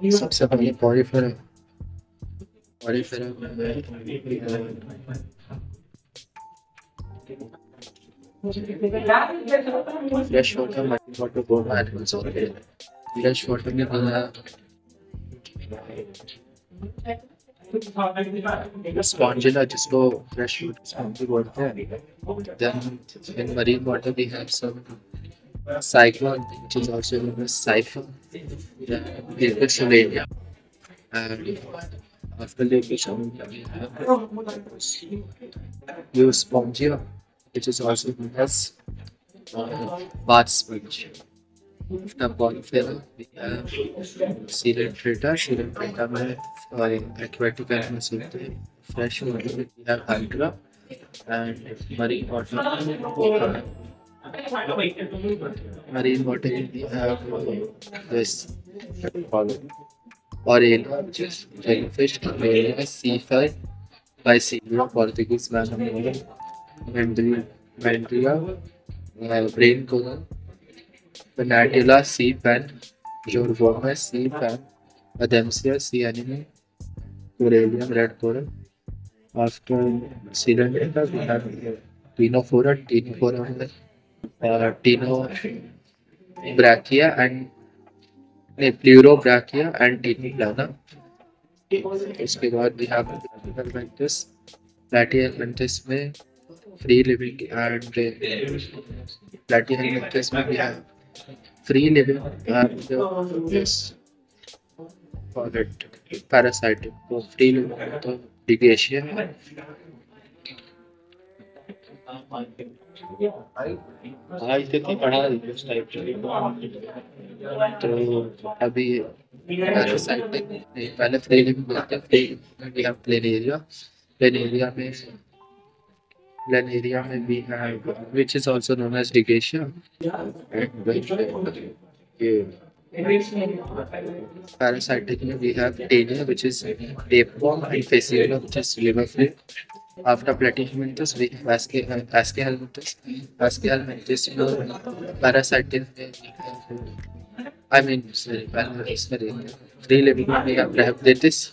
सबसे पहले पॉलीफेरा में फ्रेश वाटर मरीन वाटर दोनों एनिमल्स होते हैं। फ्रेश वाटर में स्पॉन्जिला जिसको फ्रेश वाटर स्पॉन्जी बोलते हैं। Then in marine water we have some cyclone which is also known as siphon, Leucosphalia. And after Leucosphalia we have Euspongia which is also known as bath sponge. After Polyphera we have Coelenterata. Coelenterata में aquatic animals होते हैं। Fresh water में we have Hydra and marine water marine water we have this Aurelia, which is jellyfish, Aurelia, seafowl, Piscina, Portuguese Manamora, Mandria, brain coral, Venatilla, sea fan, Jorvoma, sea fan, Adamsia, sea anemone, Aurelia, red coral. After Coelenterata, we have Tinophora, Tinobrachia and Pleurobrachia and Tinoplana. उसके बाद we have Platyhelminthes. Platyhelminthes में free living and Platyhelminthes में we have free living and this call it parasitic. तो free living तो Digacia है। आज कितनी पढ़ा रही है उस टाइप तो अभी पैरासाइटिक नहीं पहले फ्री लिविंग बोलते हैं। फ्री वी हैव प्लेनेरिया में we have which is also known as Dugesia and ये parasitic में we have Taenia which is tapeworm and Phaceola which is liver flea. After Platyhelminthes we have Ascahelminthes. Ascahelminthes parasitic में I mean sorry free living में we have Rhabditis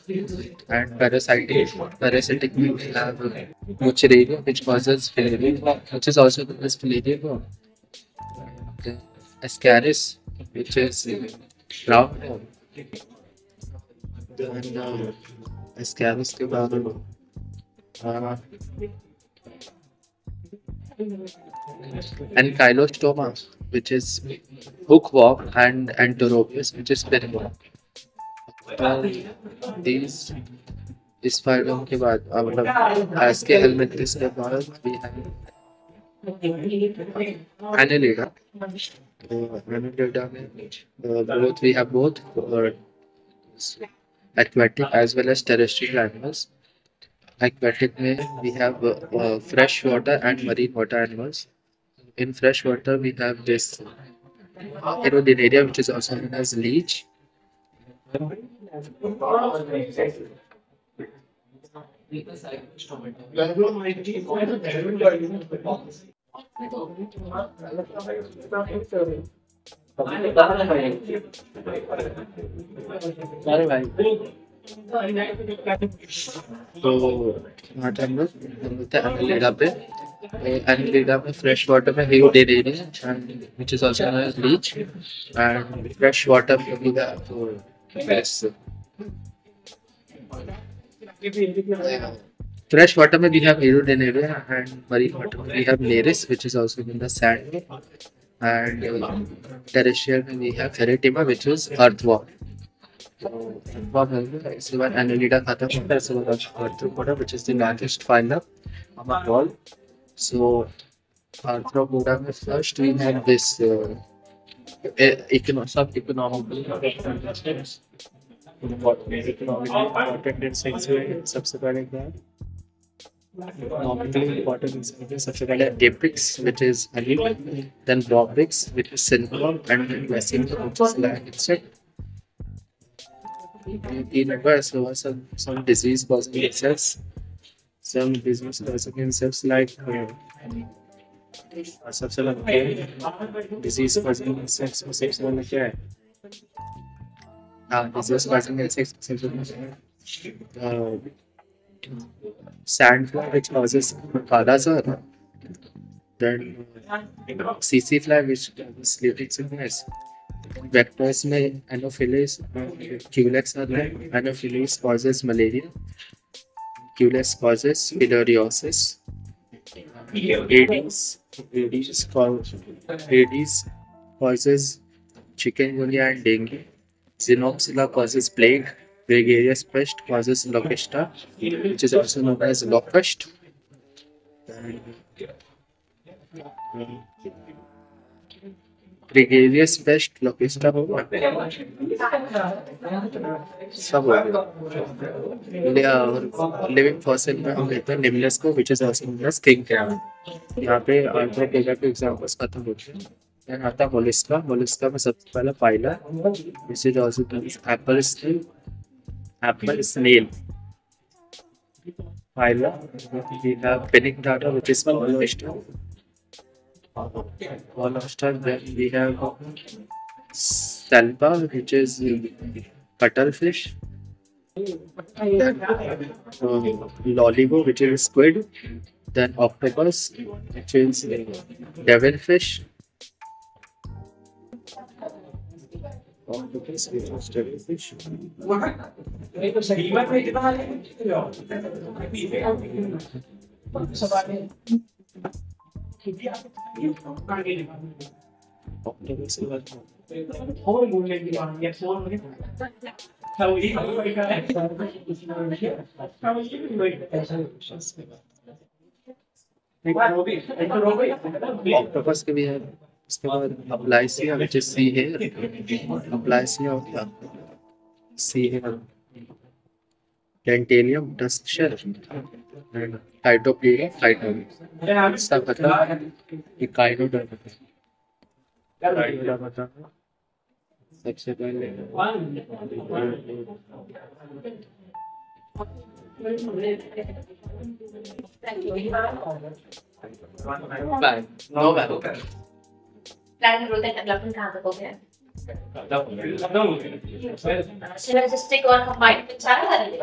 and parasitic में we have Muceraria which causes filariae which is also known as filariae. Ascaris which is round and Ascaris के बाद and Chylostoma which is hookworm and Anthropius which is spinworm. These इस फाइलों के बाद मतलब Ascahelminthes के बाद we have Annelida. Annelida में both we have both aquatic as well as terrestrial animals. Aquatic में we have fresh water and marine water animals. In fresh water we have this Aerodinaria which is also known as leech. अरे भाई तो यहाँ हम लोग मिलते हैं Annelida पे। Annelida में fresh water में Aerodinaria which is also known as leech and fresh water में we have this fresh water में we have Aerodinaria and marine water में we have Nereis which is also in the sand and terrestrial में we have Ferretima which is earthworm. इसके बाद Annelida खत्म होता है। इसके बाद Arthropoda which is the largest phylum among all. So Arthropoda में first we have this economically important insects में सबसे पहले क्या है economically important insects सबसे पहले Apex which is honey, then Bobrix which is silkworm and then Basidium which is land insect. Some disease causing insects. Some disease causing insects like सबसे पहले disease causing insects में सबसे पहले क्या है disease causing insects, uh, sandfly which causes Kalazar, then CC fly which causes sleeping sickness. Vectors में Anopheles, Culex are there. Anopheles causes malaria. Culex causes filariasis. Aedes, Aedes causes chikungunya and dengue. Xenophila causes plague. Gregarious pest causes locusta, which is also known as locust. And, gregarious pest Locusta होगा सब हो गया living fossil में हम लेते हैं Limulus को which is also known as king crab यहाँ पे आर्थ्रोपोडा के एग्जांपल्स खत्म होते हैं देन आता है मोलस्का मोलस्का में सबसे पहला Pila which is also known as apple snail Pila we have Pinctada which is Mollusca Mollusca, then we have Salpa, which is cuttlefish. Then Loligo, which is squid. Then octopus, which is devilfish. Octopus, which is devilfish. Octopus के भी है उसके बाद Aplysia which is sea hare Aplysia हो गया sea hare Dentalium tusk shell and हाइड्रोप्यूरा हाइड्रो सब बता इकाइनोडर्म बता सबसे पहले बाय नो बाय प्लान ग्रोथ एंड डेवलपमेंट कहाँ तक हो गया synergistic और combined with सारा करेंगे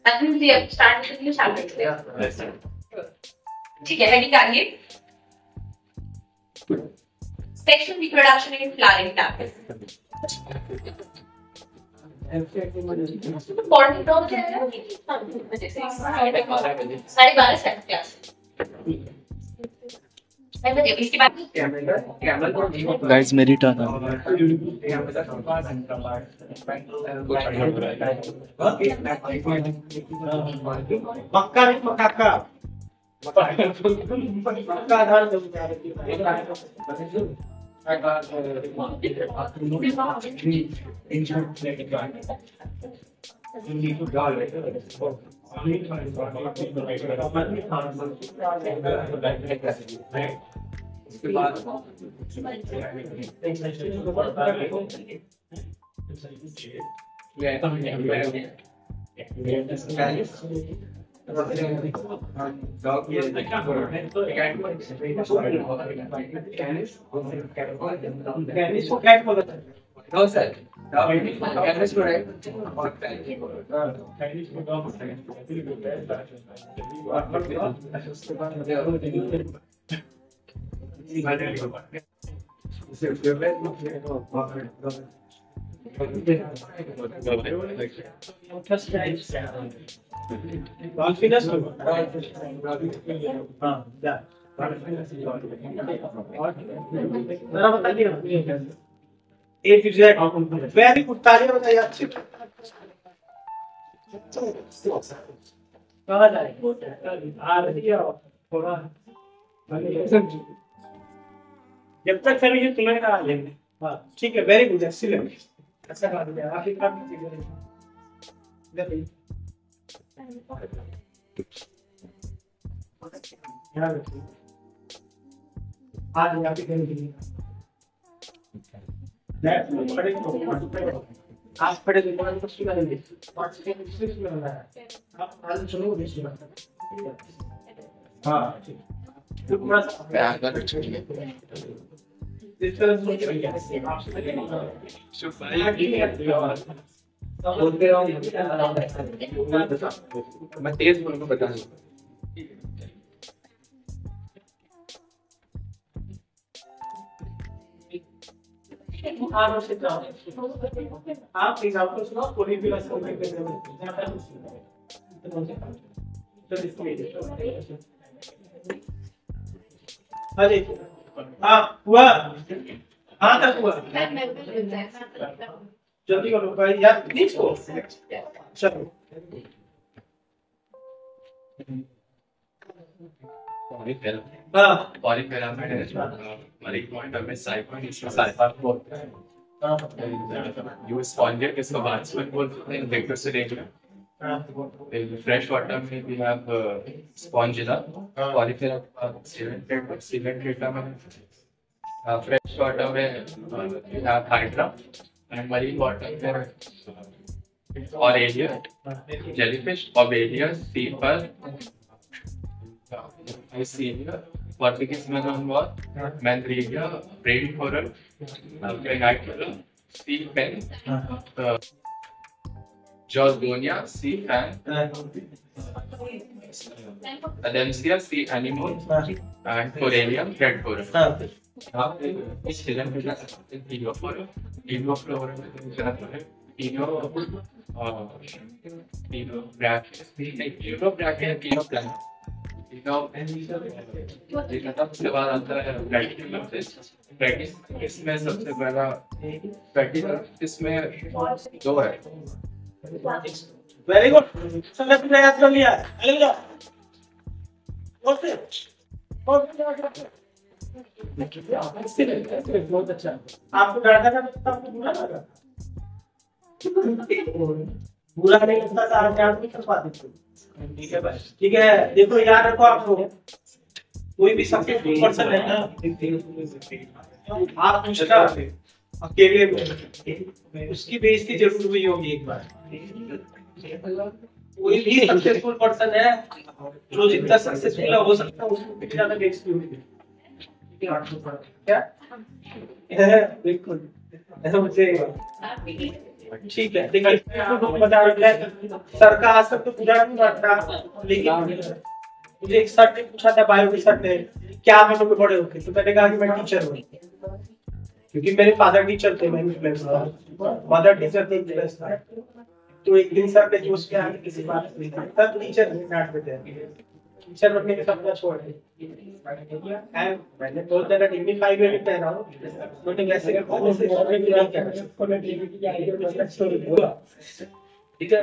that means we have started with new chapter ठीक है ready आगे sexual reproduction in flowering plants important topic है साढ़े 12 सेकंड क्लास इसके बाद गाइस मेरी टर्न मक्का नहीं मक्का मक्का धान No, sir. Canis correct. एक वेरी गुड तालियां बताइए अच्छी कहाँ जाए आ रही है थोड़ा जब तक सभी ये तुम्हें कहा लेंगे हाँ ठीक है वेरी गुड एक्सीलेंट अच्छा कहा दिया आप एक काम कीजिए यहाँ रखिए आज यहाँ पे कहीं आप पढ़े तो सुना लेंगे आप हाल सुनो हाँ मैं आगे चलिए इस तरह से बोलते रहो मैं तेज बोलूँगा बता दूँ आप एग्जांपल सुनो कोई भी रास्ता में अरे हाँ हुआ हाँ तक हुआ जल्दी करो भाई यार प्लीज को चलो हाँ पॉलीपिरामिड है हमारे पॉइंट में साइफर इसमें साइफर बोलते हैं यूज स्पॉन्जियट इसको बार्समैन बोलते हैं वेक्टर से regular in fresh water we have spongilla polyphyletic fresh water we have hydra and marine water Aurelia jellyfish Obelia sea pearl Icelia Portuguese melon was Mandrilia brain coral granite coral sea pen Jorgonia, sea fan, Adamsia, sea animal, and Corellium, red coral. Now, this hidden is Helioflora. Helioflora is उसके बाद आता है practice इसमें सबसे पहला practice इसमें दो है वेरी गुड सबने अपना याद कर लिया आगे जाओ और फिर बहुत अच्छा आपको डाटा का तो आपको बुरा लगा बुरा नहीं लगता था आप याद नहीं कर पाते ठीक है भाई ठीक है देखो याद रखो आप लोग कोई भी सक्सेसफुल पर्सन है ना आप पूछना अकेले उसकी बेइज्जती जरूर हुई होगी एक बार कोई भी सक्सेसफुल पर्सन है जो जितना सक्सेसफुल हो सकता है उसको कितना ज्यादा बेइज्जती हुई क्या बिल्कुल ऐसा मुझे ठीक है देखिए बता रहा है सर का आज तक तो पूछा नहीं था लेकिन मुझे एक सर ने पूछा था बायो के सर ने क्या बनोगे बड़े होके तो मैंने कहा कि मैं टीचर हूँ क्योंकि मेरे फादर टीचर थे मैं इंफ्लुएंस था मदर टीचर थे इंफ्लुएंस था तो एक दिन सर ने जोश के आगे किसी बात नहीं था तब टीचर नहीं डांटते थे टीचर बनने के सपना छोड़ दिया मैंने बहुत ज्यादा डिग्निफाई में लिखता है ना तो वैसे का कौन से ठीक है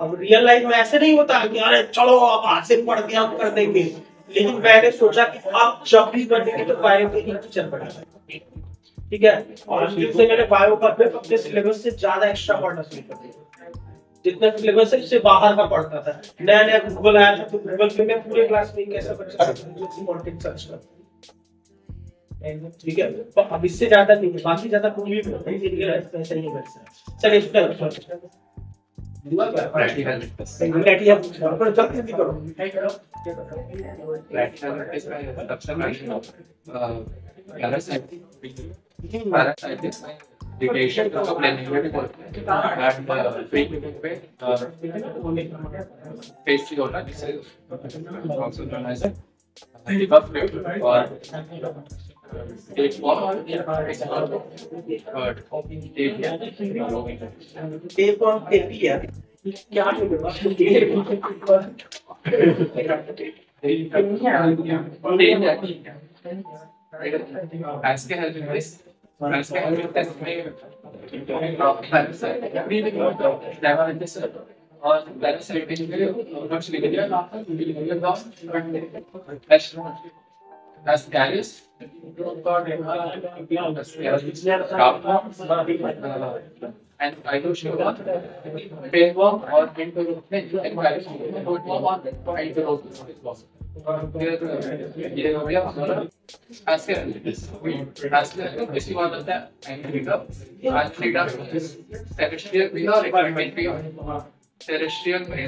अब रियल लाइफ में ऐसे नहीं होता कि अरे चलो अब आज से पढ़ के हम कर देंगे लेकिन मैंने सोचा कि अब जब भी बनेंगे तो बायो के टीचर बनेंगे ठीक है और उस दिन से मैंने बायो का अपने सिलेबस से ज्यादा एक्स्ट्रा पढ़ना शुरू कर दिया जितना सिलेबस है उससे बाहर का पढ़ता था नया नया गूगल आया था तो गूगल पे मैं पूरे क्लास में कैसे बच्चा कंटेंट सर्च कर ठीक है तो अब इससे ज्यादा नहीं है बाकी ज्यादा कोई भी ऐसा नहीं कर सकता चलिए प्रैक्टिकल पर जल्दी भी करो प्रैक्टिकल सबसे पैरासाइटिस डिटेक्शन का प्लानिंग में बोलते हैं एंड फ्री पे फेस थ्री होता है जिससे also known as liver fluid और एक और टेप ऑन टेपिया क्या Ask help in this. Ask help in this में और पैरासाइटिस में कुछ लिखिए Ascaris and I will show you tapeworm or ये हो गया हमारा इसी बात होता है टेरेस्ट्रियल में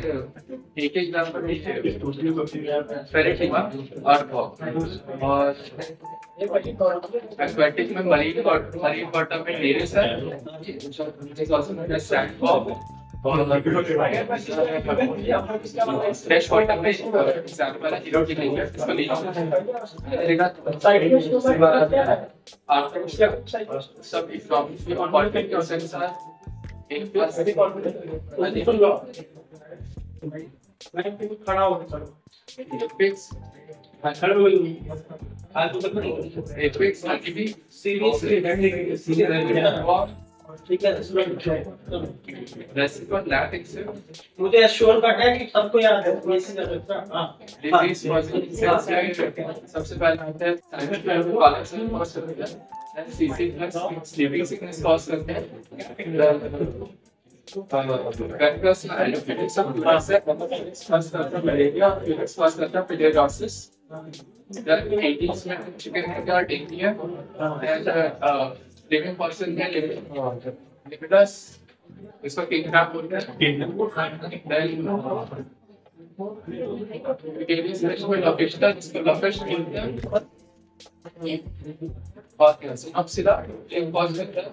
एक एग्जांपल लीजिए फेरेटिमा और Aquatic में marine water में terrace है, which is also known as sandbox. Fresh water में एग्जांपल है erotic lake, इसको लीजिए सब इकोनॉमिक और पॉलिटिकल कंसर्न्स हैं एक प्लस खड़ा हो चलो एपिक्स एपिक्स आरटीबी सीरीज ठीक है रेसिपल लैटिंग से मुझे एश्योर करना है कि सबको याद है वैसे कर सकता हां डिजीज पॉजिटिव सेल्स सबसे पहले आता है साइटोप्लाज्म कोलेप्सिस कॉज करता है CC plus sleeping sickness cause करता है Vectors and Phoenix of Phoenix first करता है malaria, Phoenix first करता है filariasis. Then 80s में chicken का dengue है and living person में limidus इसको king crab बोलते हैं. Then Vicarious fish में lobster इसको lobfish बोलते हैं. और Synopsida एक cause करता है.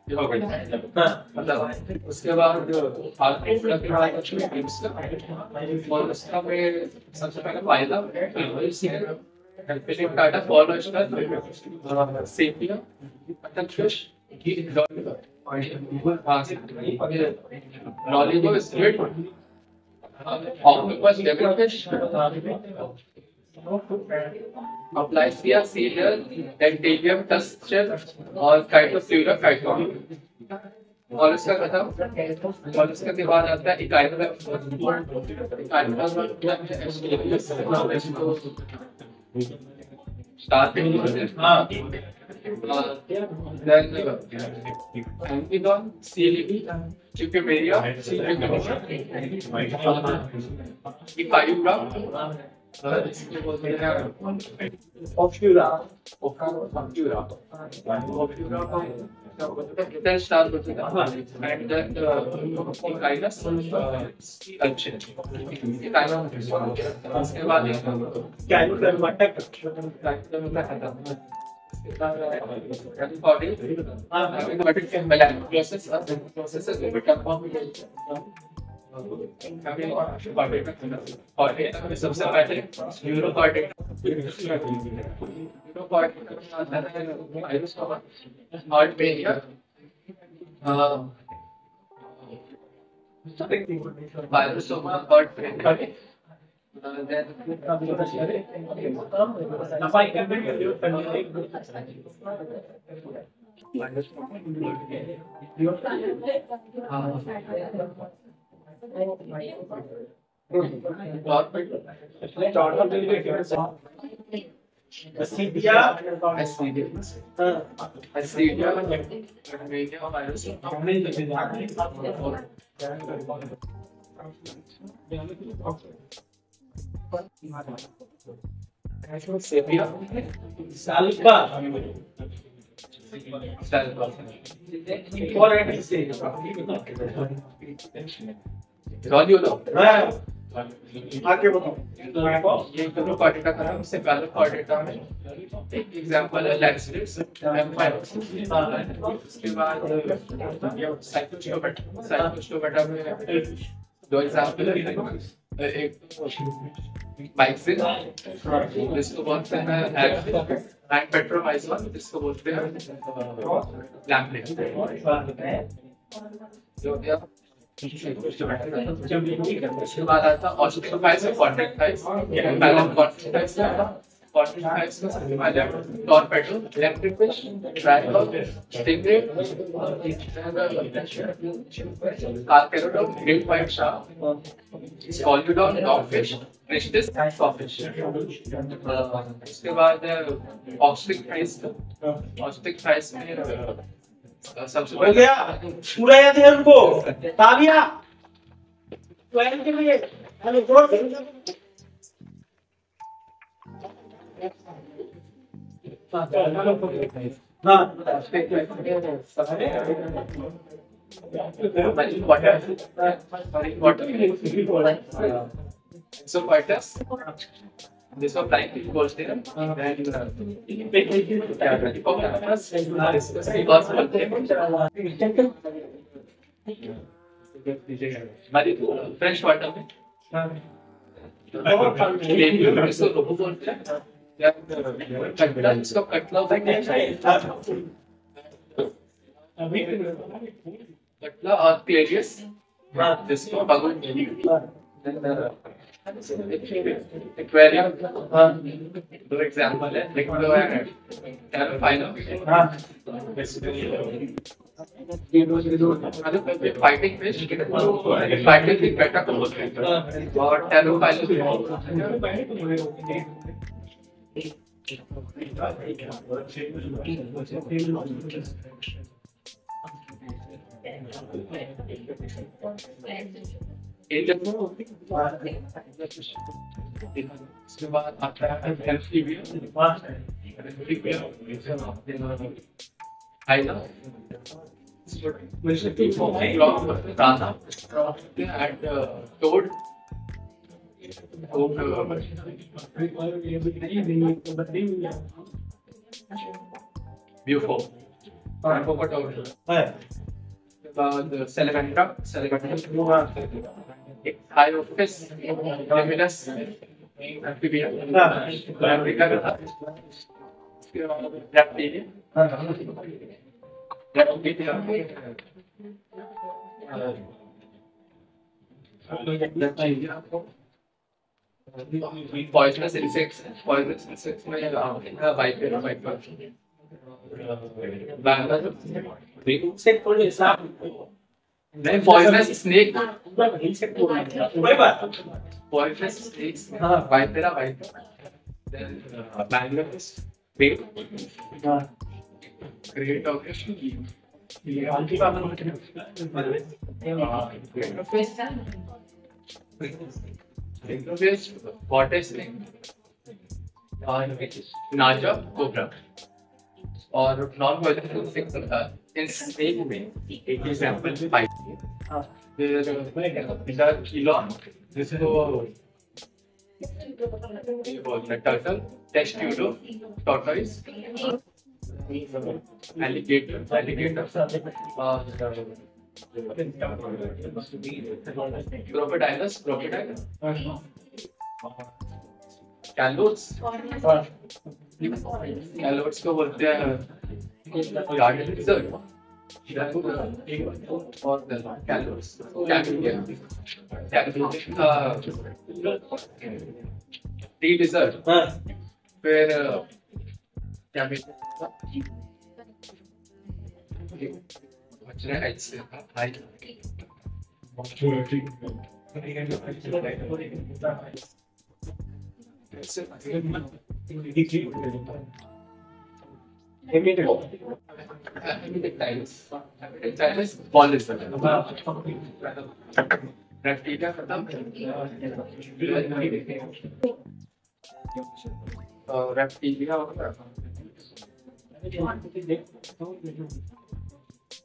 मतलब उसके बाद मोलस्का में सबसे पहले पाइला फिशिंग काटा फॉलो इसका सेपिया फिश लॉलीपॉप squid octopus devilfish Aplysia, cereal, Dendalium, tusk shell, और Cytoplura, Phyton. और इसका खत्म और इसके बाद आता है Amphidon, CLB, Chicomeria, Ephyura, इसके बोलते हैं ऑब्स्क्यूरा Obscura का स्टार होता है एंड देन Echinus culture उसके बाद कैलकुलर मटक सबसे पहले यूरोकॉर्टेक्स हार्ट फेलियर वायरोसोमा हार्ट फेलियर आगे बताओ ये दोनों कॉर्डेटा खराब उससे पहले कॉर्डेटा में एक एग्जांपल है लैक्सिस उसके बाद साइक्लोस्टोमेटा में दो एग्जांपल है एक बाइक्सिन जिसको बोलते हैं एंड पेट्रोमाइजोन जिसको बोलते हैं लैम्पलेट जो गया उसके बाद आता ऑस्ट्रोफाइस और कॉन्ट्रैक्टाइल्स पहला कॉन्ट्रैक्टाइल्स था कॉन्ट्रैक्टाइल्स का सबसे पहले टॉर्पेडो इलेक्ट्रिक फिश ट्राइकॉल stingray Carcharodon great white shark Scoliodon dogfish Pristis sawfish उसके बाद ऑस्ट्रिक फ्राइस में सबसे हो गया पूरा याद है उनको ताबिया ट्वेल्व के लिए हेलो जोर हाँ so what is This was like it was there, and French water में इसको रोबो बोलते हैं या कटला इसको कटला कटला और क्लेरियस जिसको बगुन एक्वेरियम दो एग्जांपल है लिक्विड एंड टेराफाइलम fighting fish fighting fish Betta को बोलते हैं और टेराफाइलम इसके बाद आता है toad Bufo the Salamandra Hyophis Lemurus Amphibia Reptilia poisonous insects में viper insect को हिसाब नहीं poisonous snake insect को कोई बात poisonous snakes viper then manglers bait great occasion ये aunty Baba Fish, water snake, Naja cobra, or non-poisonous insects in snake में एक example pipe. फिर इधर elon जिसको ये बोलते हैं turtle, testudo, tortoise, alligator, crocodiles, calots को बोलते हैं garden lizard और calots tree lizard फिर क्या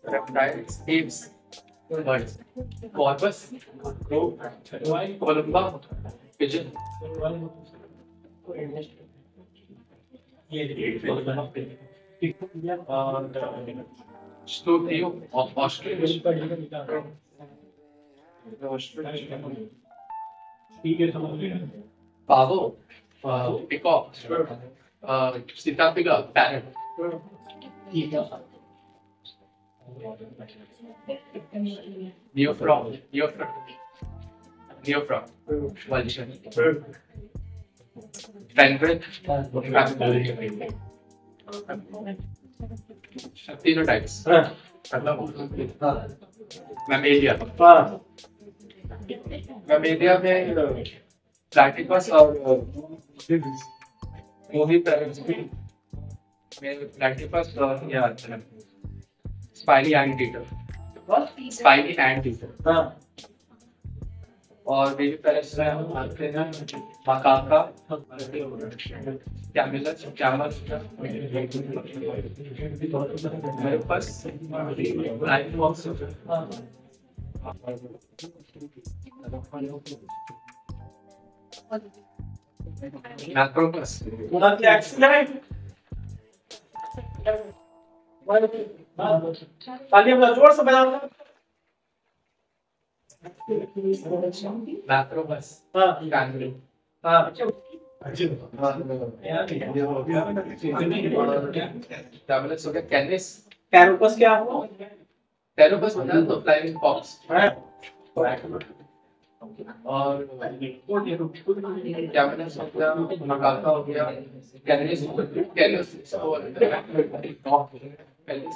reptiles, apes, birds, corvus, crow, columba, pigeon. Slothio of ostrich. Pavo, peacock, sitapiga, parrot. Neofrog, vulture, penguin, phenotypes, mammalia, में platypus और movie parents में platypus और ये आता है spiny anteater, और बेबी पैरेट्स में आते हैं माकाका, कैमलस, मेरे पास ब्लैक बॉक्स Macropus. पूरा क्या एक्सीलेंट तालियां बजाओ जोर से बजाओ Macropus. हाँ Kangaroo. हाँ Travelers हो गया Canis. कैरोपस क्या हुआ Theropus बना तो flying fox. और Canis हो गया Macaca हो गया Canis Canis और Canis.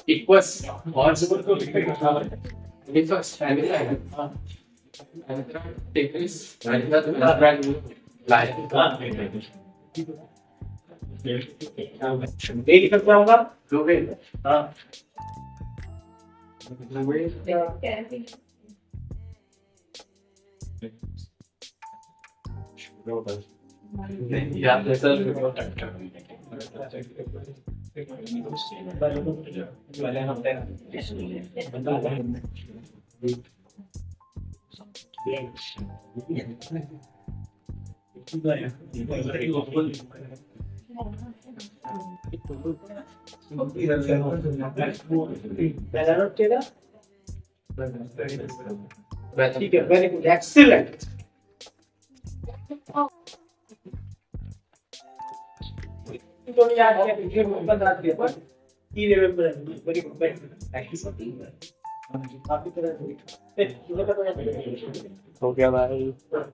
Equus horse. Elephas Anthra Tigris lion. एक लिख पाऊंगा Blue whale. हाँ Blue whale. Yeah, there's a पहले हम ठीक है वेरी गुड एक्सीलेंट तो याद किया फिर बता दिया पर ही remember very good thank you आपकी तरह हो गया भाई